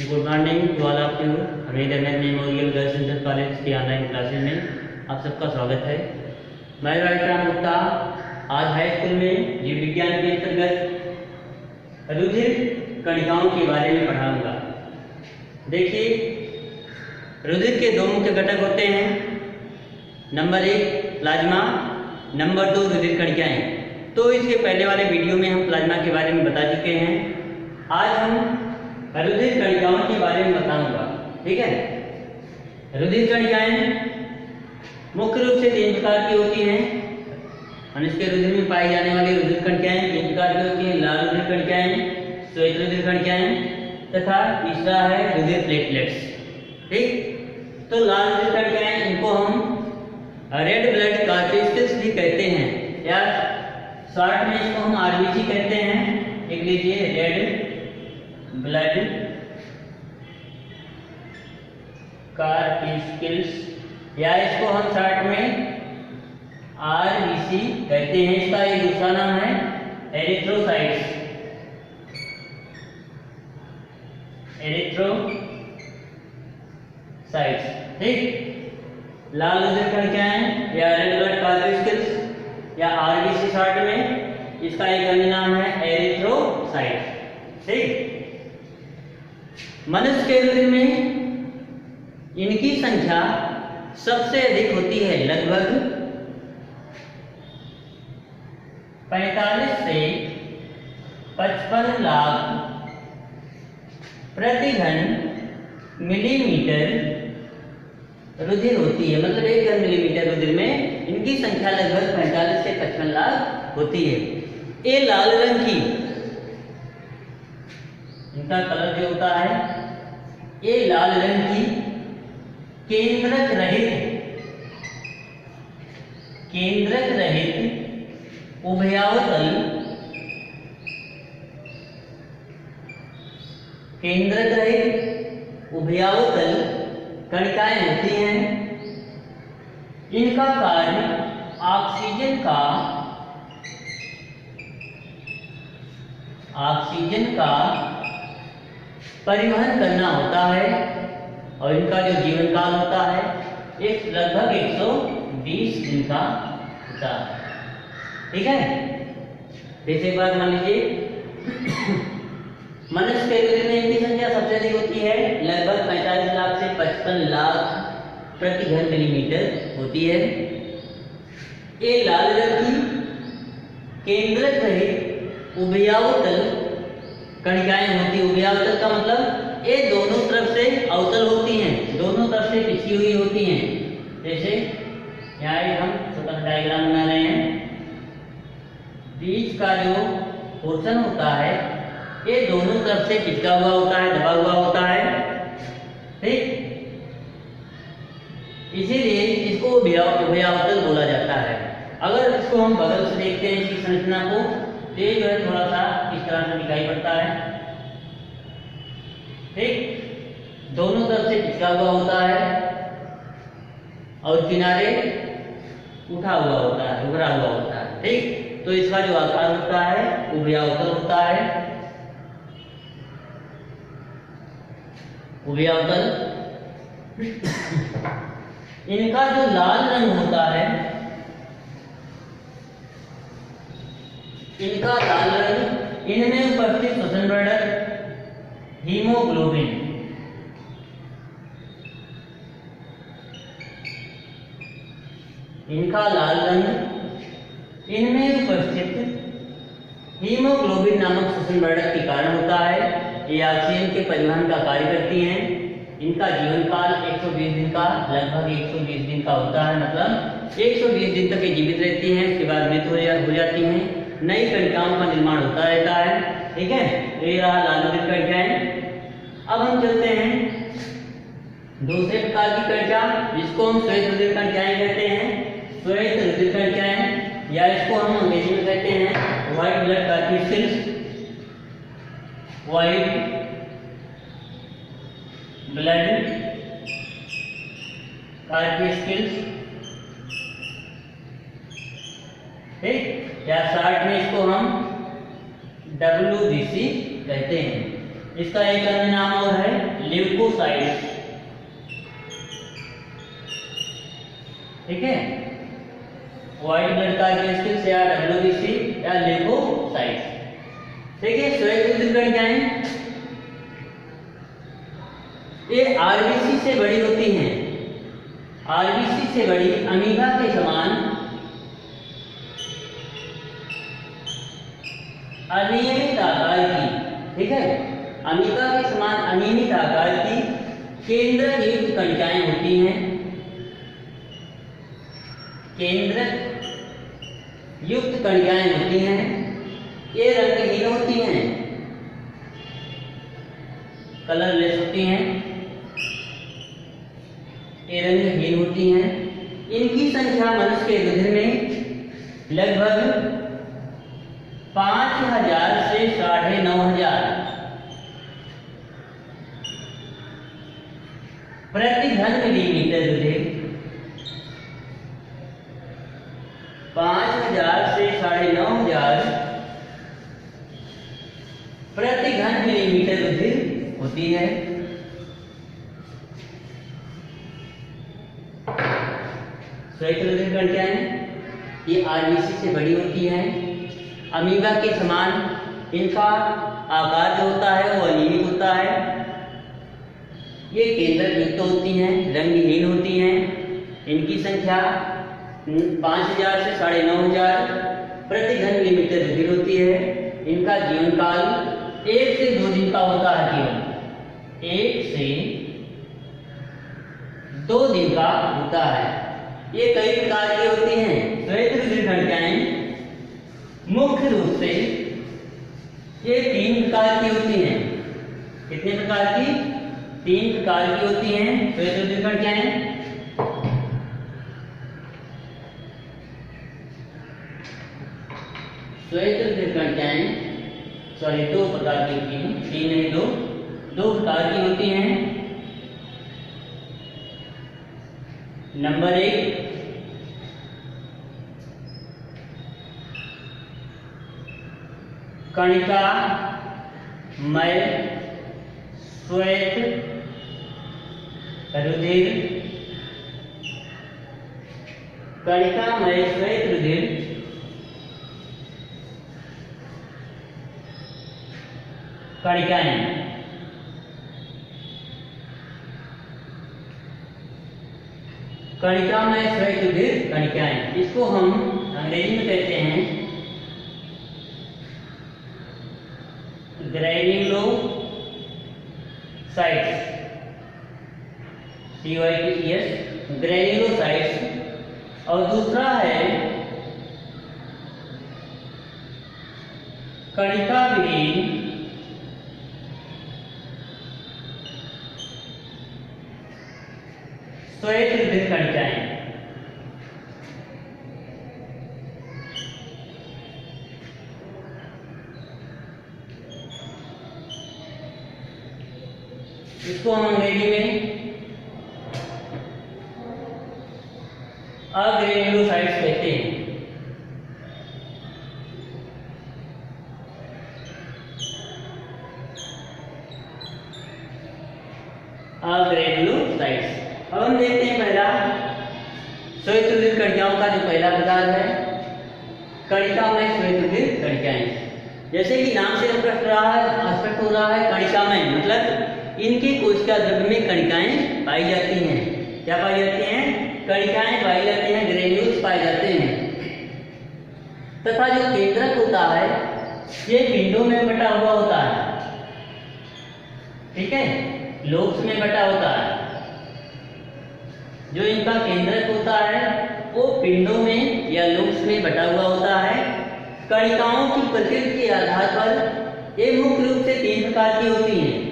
Good morning to all of you. Hamid Ahmad memorial girls inter college की online classes में आप सबका स्वागत है। मैं राइटर गुप्ता आज हाई स्कूल में जीव विज्ञान के अंतर्गत रुधिर कणिकाओं के बारे में पढ़ाऊंगा। देखिए, रुधिर के दो मुख्य घटक होते हैं। नंबर 1 प्लाज्मा, नंबर 2 रुधिर कणिकाएं। तो इसके पहले वाले वीडियो में हम प्लाज्मा के बारे में बता चुके हैं। आज हम रुधिर कणिकाओं के बारे में बताऊंगा। ठीक है, रुधिर कणिकाएं मुख्य रूप से 3 प्रकार की होती हैं। मनुष्य के रुधिर में पाई जाने वाली रुधिर कणिकाएं 3 प्रकार की होती हैं। लाल रुधिर कणिकाएं, श्वेत रुधिर कणिकाएं तथा तीसरा है रुधिर प्लेटलेट्स। ठीक, तो लाल रुधिर कणिकाएं, इनको हम रेड ब्लड कार्टिकल्स भी कहते हैं या शॉर्ट में इसको हम आरबीसी कहते हैं। लिख लीजिए, रेड ब्लड कार्टिकल्स या इसको हम शॉर्ट में आरबीसी कहते हैं। इसका एक दूसरा नाम है एरिथ्रोसाइट्स। ठीक, लाल रुधिर कणिकाएं या रेड ब्लड कार्टिकल्स या आरबीसी शॉर्ट में, इसका एक अन्य नाम है एरिथ्रोसाइट्स। ठीक, मनुष्य के रुधिर में इनकी संख्या सबसे अधिक होती है, लगभग 45 से 55 लाख प्रति घन मिलीमीटर रुधिर होती है। मतलब 1 घन मिलीमीटर रुधिर में इनकी संख्या लगभग 45 से 55 लाख होती है। ये लाल रंग की, इनका कलर जो होता है, ये लाल रंग की केंद्रक रहित उभयावतल कणिकाएं होती हैं। इनका कार्य ऑक्सीजन का परिवहन करना होता है और इनका जो जीवन काल होता है एक लगभग 120 दिन का होता है। ठीक है, जैसे बात मान लीजिए, मनुष्य के रुधिर में इनकी संख्या सबसे अधिक होती है, लगभग 45 लाख से 55 लाख प्रति घन मिलीमीटर होती है। ये लाल रंग की केंद्रक रहित उभयावतल कणिकाएं होती है। उभयावतल का मतलब ये दोनों तरफ से अवतल होती हैं, दोनों तरफ से पिछी हुई होती हैं। जैसे यहाँ एक हम छोटा सा डायग्राम बना रहे हैं। बीच का जो पोर्शन होता है ये दोनों तरफ से चिपका हुआ होता है, दबा हुआ होता है। ठीक, इसीलिए इसको उभयावतल बोला जाता है। अगर इसको हम बगल से देखते हैं इसकी संरचना को, तो ये जो है थोड़ा सा इस तरह से दिखाई पड़ता है। ठीक, दोनों तरफ से चिपका हुआ होता है और किनारे उठा हुआ होता है, उभरा हुआ होता है। ठीक, तो इसका जो आकार होता है उभयावतल होता है। उभयावतल इनका जो लाल रंग होता है, इनका लाल रंग, इनमें उपस्थित श्वसन वर्धक हीमोग्लोबिन, इनका लाल रंग, इनमें उपस्थित हीमोग्लोबिन नामक श्वसन वर्धक के कारण होता है। ये ऑक्सीजन के परिवहन का कार्य करती हैं। इनका जीवन काल 120 दिन का, लगभग 120 दिन का होता है। मतलब 120 दिन तक ये जीवित रहती हैं, उसके बाद मृत्यु हो जाती हैं। नई कणिकाओं का निर्माण होता रहता है। ठीक है, ये रहा लाल रुधिर कणिकाएं। अब हम चलते हैं दूसरे प्रकार की कणिका, जिसको हम श्वेत रुधिर कणिकाएं कहते हैं। श्वेत रुधिर कणिकाएं या इसको हम अंग्रेजी में कहते हैं white blood corpuscles. White blood corpuscles. ठीक, या शॉर्ट में इसको हम WBC कहते हैं। इसका एक अन्य नाम और है ल्यूकोसाइट्स। ठीक है, व्हाइट ब्लड कार्डियोसाइट्स या डब्ल्यूबीसी या ल्यूकोसाइट्स। ठीक है, श्वेत रुधिर कणिकाएं ये आरबीसी से बड़ी होती हैं, आरबीसी से बड़ी अमीबा के समान अनियमित आकार की, ठीक है, अमीबा के समान अनियमित आकार की केंद्रक युक्त कणिकाएं होती हैं, केंद्रक युक्त कणिकाएं होती हैं। ये रंगहीन होती हैं, कलरलेस होती हैं, ये रंगहीन होती हैं। इनकी संख्या मनुष्य के रुधिर में लगभग 5000 से 9500 प्रति घन मिलीमीटर रुधिर, 5000 से 9500 प्रति घन मिलीमीटर रुधिर होती है। श्वेत रुधिर कणिकाएं ये आरबीसी से बड़ी होती हैं, अमीबा के समान इनका आकार जो होता है वो अनियमित होता है। ये केंद्रक युक्त होती हैं, रंगहीन होती हैं। इनकी संख्या 5000 से 9500 प्रति घन मिलीमीटर रुधिर होती है। इनका जीवन काल 1 से 2 दिन का होता है, केवल 1 से 2 दिन का होता है। ये कई प्रकार की होती हैं। श्वेत रुधिर कणिकाएं मुख्य रूप से ये 3 प्रकार की होती हैं। कितने प्रकार की? 3 प्रकार की होती हैं श्वेत रुधिर कणिकाएं। श्वेत रुधिर कणिकाएं 2 प्रकार की होती हैं, 3 नहीं 2 प्रकार की होती हैं। नंबर 1 कणिकामय श्वेत रुधिर, कणिकामय श्वेत रुधिर कणिकाएं कणिकामय श्वेत रुधिर कणिकाएं, इसको हम अंग्रेजी में कहते हैं ग्रैन्युलोसाइट्स, CYTS ग्रैन्युलोसाइट्स। और दूसरा है कणिका विहीन श्वेत रुधिर कणिकाएं। इसको हम अंग्रेजी में अग्रेन्युलोसाइट्स कहते हैं। अग्रेन्युलोसाइट्स। अब हम देखते हैं पहला श्वेत रुधिर कणिकाओं का जो पहला प्रकार है कणिकामय श्वेत रुधिर कणिकाएं। जैसे कि नाम से स्पष्ट हो रहा है कणिकामय मतलब इनके कोशिका द्रव्य में कणिकाएं पाई जाती हैं। क्या पाई जाती हैं? कणिकाएं पाई जाती हैं, ग्रेन्यूल्स पाए जाते हैं। तथा जो केंद्रक होता है ये पिंडों में बटा हुआ होता है, ठीक है, लोब्स में बटा होता है। जो इनका केंद्रक होता है वो पिंडों में या लोब्स में बटा हुआ होता है। कणिकाओं की प्रकृति के आधार पर ये मुख्य रूप से 3 प्रकार की होती हैं।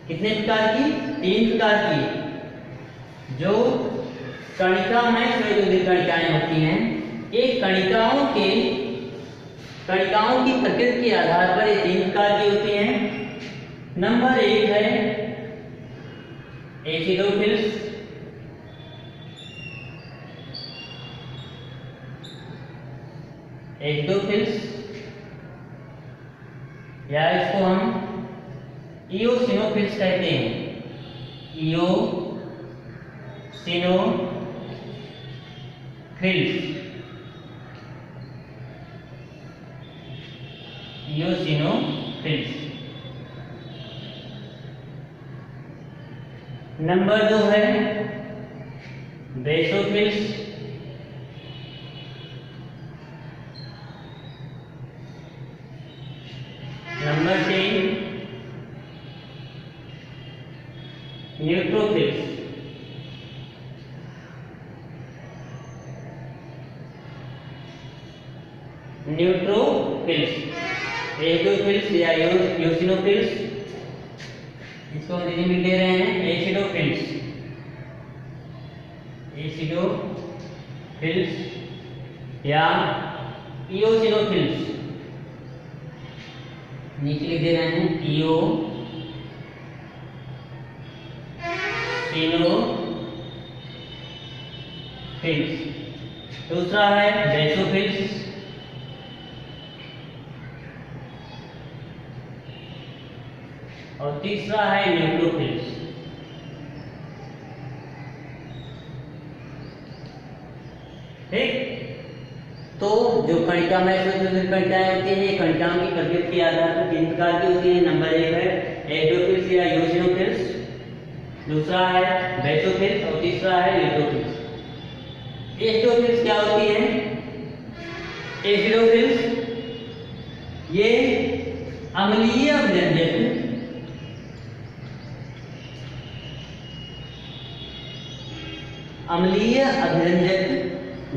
कितने प्रकार की? 3 प्रकार की। जो कणिकामय श्वेत रुधिर कणिकाएं होती हैं ये कणिकाओं की प्रकृति के आधार पर ये 3 प्रकार की होती हैं। नंबर 1 है एसिडोफिल्स, एक्टोफिल्स या इसको हम इओसिनोफिल्स कहते हैं। इओसिनोफिल्स। नंबर 2 है बेसोफिल्स। Number 3 neutrophils. एसिडोफिल्स या यूसिनोफिल्स, इसको अंग्रेजी में ले रहे हैं एसिडोफिल्स या इओसिनोफिल्स। नीचे लिख दे रहे हैं इओसिनोफिल्स। दूसरा है बेसोफिल्स। और तीसरा है न्यूट्रोफिल्स। ठीक, तो जो कणिका में कणिकाएं होती हैं, ये कणिकाओं की प्रकृति के आधार पर 3 प्रकार की होती हैं। नंबर 1 है एसिडोफिल्स या यूसिनोफिल्स, दूसरा है बेसोफिल्स और तीसरा है न्यूट्रोफिल्स। एसिडोफिल्स क्या होती है? एसिडोफिल्स ये अम्लीय अभिरंजक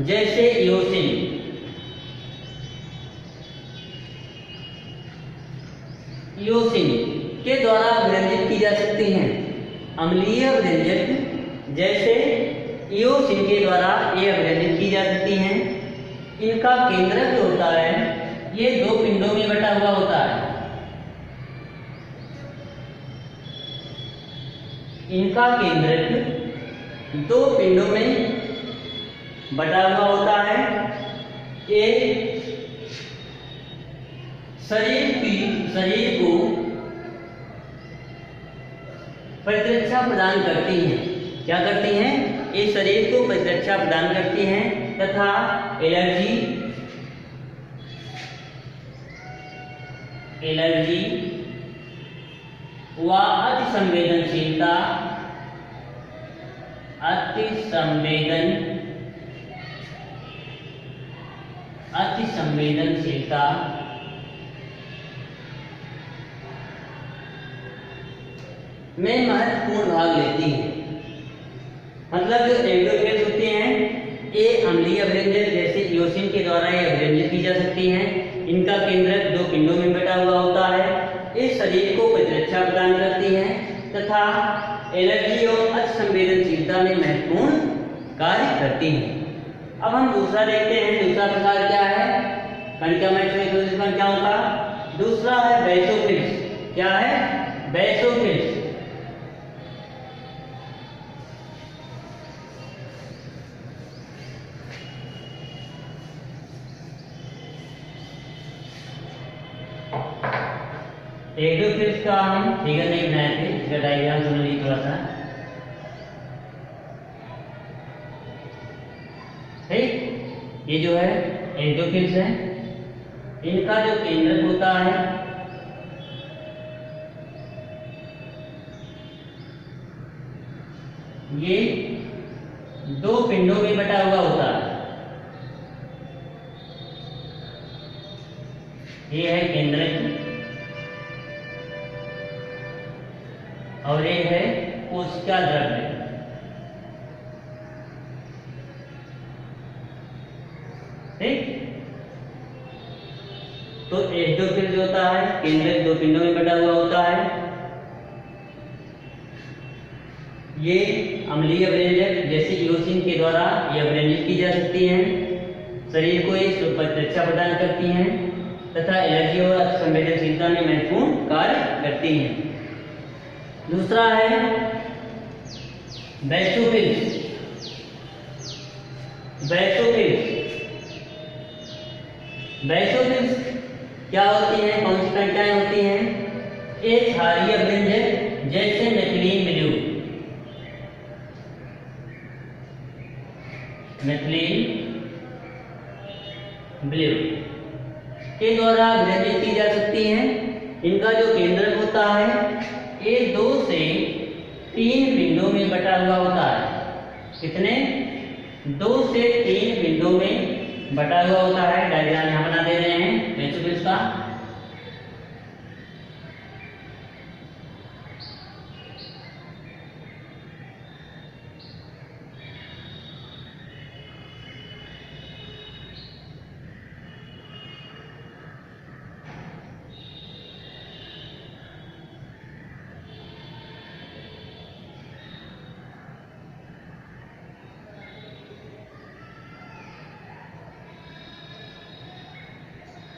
जैसे इओसिन के द्वारा अभिरंजित की जा सकती हैं। अम्लीय अभिरंजक जैसे इओसिन के द्वारा ये अभिरंजित की जा सकती हैं। इनका केंद्रक जो होता है ये 2 पिंडों में बटा हुआ होता है। इनका केंद्रक 2 पिंडों में बटा हुआ होता है। एक शरीर को प्रतिरक्षा प्रदान करती हैं। क्या करती हैं? ये शरीर को प्रतिरक्षा प्रदान करती हैं तथा एलर्जी व अतिसंवेदनशीलता में महत्वपूर्ण भाग लेती है। मतलब जो एसिडोफिल्स होते हैं ये अम्लीय अभिरंजक जैसे इओसिन के द्वारा ये अभिरंजित की जा सकती हैं। इनका केंद्रक 2 पिंडों में बटा हुआ होता है। इस शरीर को प्रतिरक्षा प्रदान करती हैं तथा एलर्जी और अतिसंवेदनशीलता में महत्वपूर्ण कार्य करती हैं। अब हम दूसरा देखते हैं। दूसरा प्रकार क्या है कणिका में कणिकाओं का? दूसरा है बेसोफिल्स। क्या है? बेसोफिल्स। एसिडोफिल्स का हम फिगर नहीं बनाए थे, इसका डायग्राम सुन लीजिए थोड़ा सा। ठीक, ये जो है एसिडोफिल्स है। इनका जो केंद्रक होता है ये 2 पिंडों में बटा हुआ होता है। ये है केंद्रक और एक है कोशिका द्रव्य। ठीक, तो एसिडोफिल जो होता है केंद्रक 2 पिंडों में बटा हुआ होता है। ये अम्लीय अभिरंजक जैसे इओसिन के द्वारा ये अभिरंजित की जा सकती हैं। शरीर को ये प्रतिरक्षा प्रदान करती हैं तथा एलर्जी और अतिसंवेदनशीलता में महत्वपूर्ण कार्य करती हैं। दूसरा है बेसोफिल्स। बेसोफिल्स क्या होती हैं? कौन सी कणिकाएं होती हैं? एक क्षारीय व्यंजन जैसे मेथिलीन ब्लू, के द्वारा विभाजित की जा सकती हैं। इनका जो केंद्रक होता है ये 2 से 3 पिंडों में बटा हुआ होता है। कितने? 2 से 3 पिंडों में बटा हुआ होता है। डायग्राम यहाँ बना दे रहे हैं बेसोफिल्स का।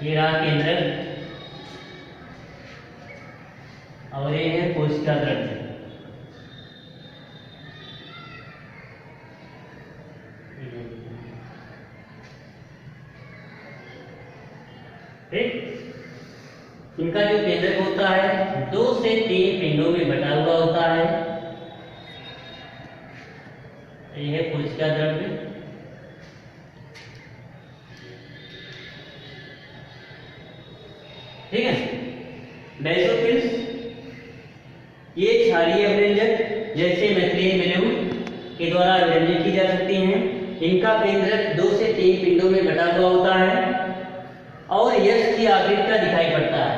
ये रहा केंद्रक और ये है कोशिका द्रव्य। ठीक, इनका जो केंद्रक होता है 2 से 3 पिंडों में बटा हुआ होता है। ये है कोशिका द्रव्य। ठीक है, बेसोफिल्स ये क्षारीय व्यंजक जैसे मेथिलीन ब्लू के द्वारा विभाजित की जा सकती हैं। इनका केंद्रक 2 से 3 पिंडों में बटा हुआ होता है और यश की आकृति का दिखाई पड़ता है।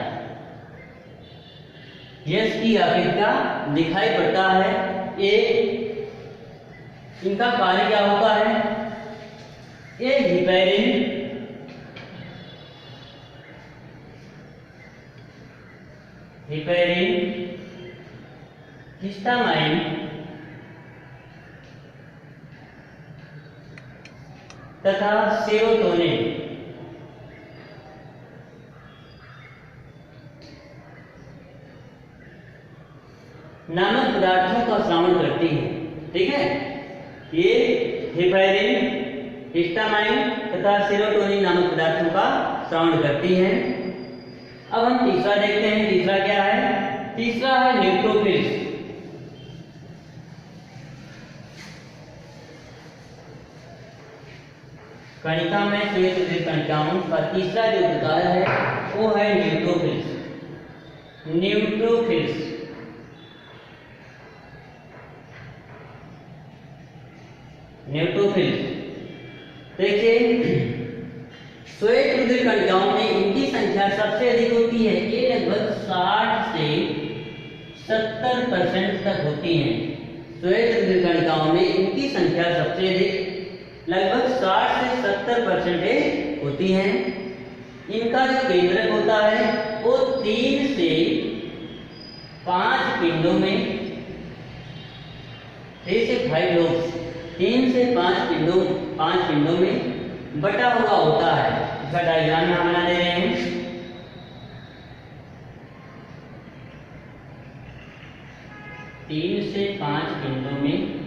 यश की आकृति का दिखाई पड़ता है। इनका कार्य क्या होता है? ये हिपैरिन हिस्टामाइन तथा सेरोटोनिन नामक पदार्थों का श्रावण करती है। ठीक है, ये हिपैरिन, हिस्टामाइन तथा सेरोटोनिन नामक पदार्थों का श्रावण करती हैं। अब हम तीसरा देखते हैं। तीसरा क्या है? तीसरा है न्यूट्रोफिल्स। कणिका में श्वेत कणिकाओं का तीसरा जो प्रकार है वो है न्यूट्रोफिल्स। देखिए, श्वेत रुधिर कणिकाओं में इनकी संख्या सबसे अधिक होती है। ये लगभग 60 से 70% तक होती हैं। श्वेत रुधिर कणिकाओं में इनकी संख्या सबसे अधिक लगभग 60 से 70% होती हैं। इनका जो केंद्रक होता है वो 3 से 5 पिंडों में 3 से 5 लोब्स 3 से 5 पिंडों में बटा हुआ होता है। इसका डायग्राम यहाँ बना दे रहे हैं। तीन से 5 पिंडों में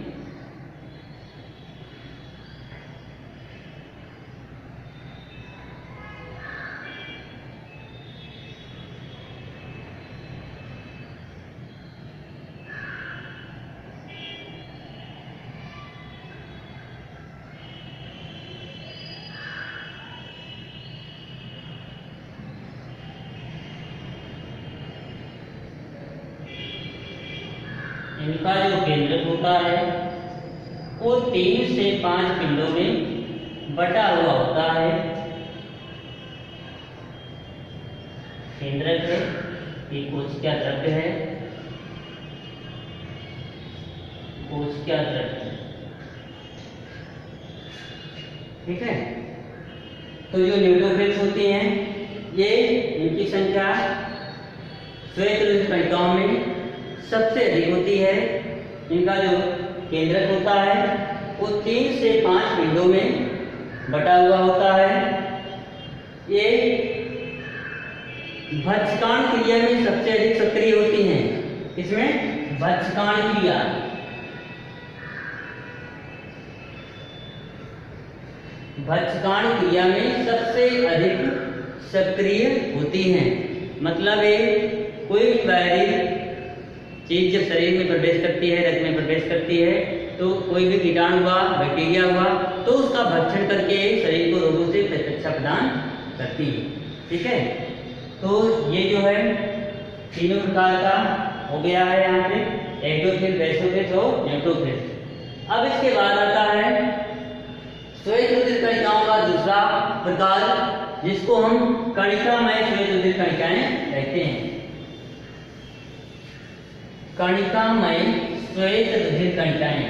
इनका जो केंद्रक होता है वो 3 से 5 पिंडों में बटा हुआ होता है। केंद्रक है, ये कोशिका द्रव्य है। कोशिका द्रव्य, ठीक है। तो जो न्यूट्रोफिल्स होती हैं ये इनकी संख्या श्वेत रुधिर कणिकाओं में सबसे अधिक होती है। इनका जो केंद्रक होता है वो 3 से 5 पिंडों में बटा हुआ होता है। ये भक्षकाण क्रिया में सबसे अधिक सक्रिय होती हैं। इसमें भक्षकाण क्रिया में सबसे अधिक सक्रिय होती हैं। मतलब ये कोई भी बाहरी चीज जब शरीर में प्रवेश करती है, रक्त में प्रवेश करती है, तो कोई भी कीटाणु हुआ, बैक्टीरिया हुआ, तो उसका भक्षण करके शरीर को रोगों से रक्षा प्रदान करती है। ठीक है, तो ये जो है तीनों प्रकार का हो गया है यहाँ पे, एक्टोफिल, बेसोफिल और न्यूट्रोफिल। अब इसके बाद आता है श्वेत रुधिर कणिकाओं का दूसरा प्रकार, जिसको हम कणिकामय श्वेत रुधिर कणिकाएं कहते हैं। कणिकामय श्वेत रुधिर कणिकाएं,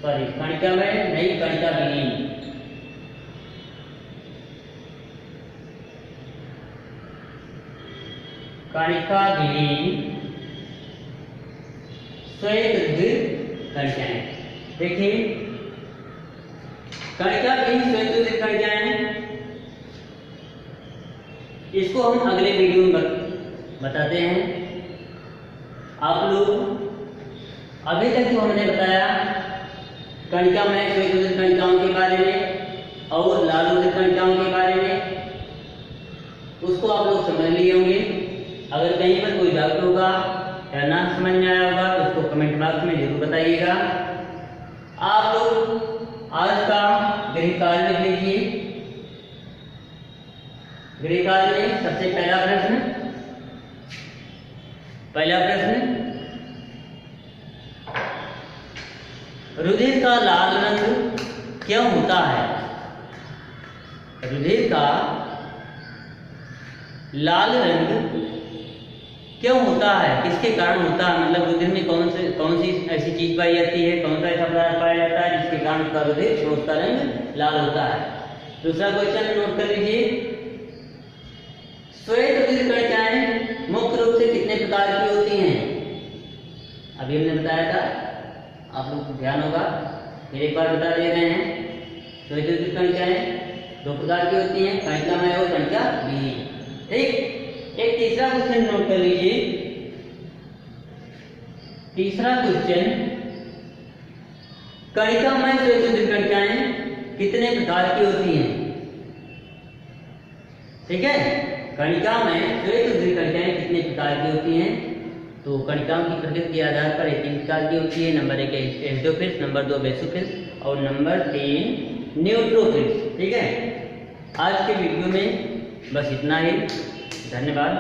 सॉरी कणिकामय नहीं, कणिकाविहीन। कणिकाविहीन श्वेत रुधिर कणिकाएं। देखिए, कणिकाविहीन श्वेत रुधिर कणिकाएं, इसको हम अगले वीडियो में बताते हैं। आप लोग अभी तक जो हमने बताया कणिकामय श्वेत रुधिर कणिकाओं के बारे में और लाल रुधिर कणिकाओं के बारे में, उसको आप लोग समझ लिए होंगे। अगर कहीं पर कोई डाउट होगा या ना समझ में आया होगा तो उसको कमेंट बॉक्स में जरूर बताइएगा। आप लोग आज का गृह कार्य लिख लीजिए। गृह कार्य में सबसे पहला प्रश्न, रुधिर का लाल रंग क्यों होता है? रुधिर का लाल रंग क्यों होता है, किसके कारण होता है? मतलब रुधिर में कौन सी ऐसी चीज पाई जाती है, कौन सा ऐसा पदार्थ पाया जाता है जिसके कारण उसका रुधिर और उसका रंग लाल होता है? दूसरा क्वेश्चन नोट कर लीजिए। श्वेत रुधिर कणिकाएं मुख्य रूप से कितने प्रकार की होती हैं? अभी हमने बताया था, आप लोग को ध्यान होगा, फिर एक बार बता दे रहे हैं। श्वेत रुधिर कणिकाएं दो प्रकार की होती हैं, कणिकामय और कणिकाविहीन। ठीक, एक तीसरा क्वेश्चन नोट कर लीजिए। तीसरा क्वेश्चन, कणिकामय श्वेत रुधिर कणिकाएं कितने प्रकार की होती हैं? ठीक है, कणिकामय श्वेत रुधिर कणिकाएं कितने प्रकार की होती हैं? तो कणिकाओं की प्रकृति के आधार पर 3 प्रकार की होती है। नंबर 1 एक्टोफिल्स, नंबर 2 बेसोफिल्स और नंबर 3 न्यूट्रोफिल्स। ठीक है, आज के वीडियो में बस इतना ही। धन्यवाद।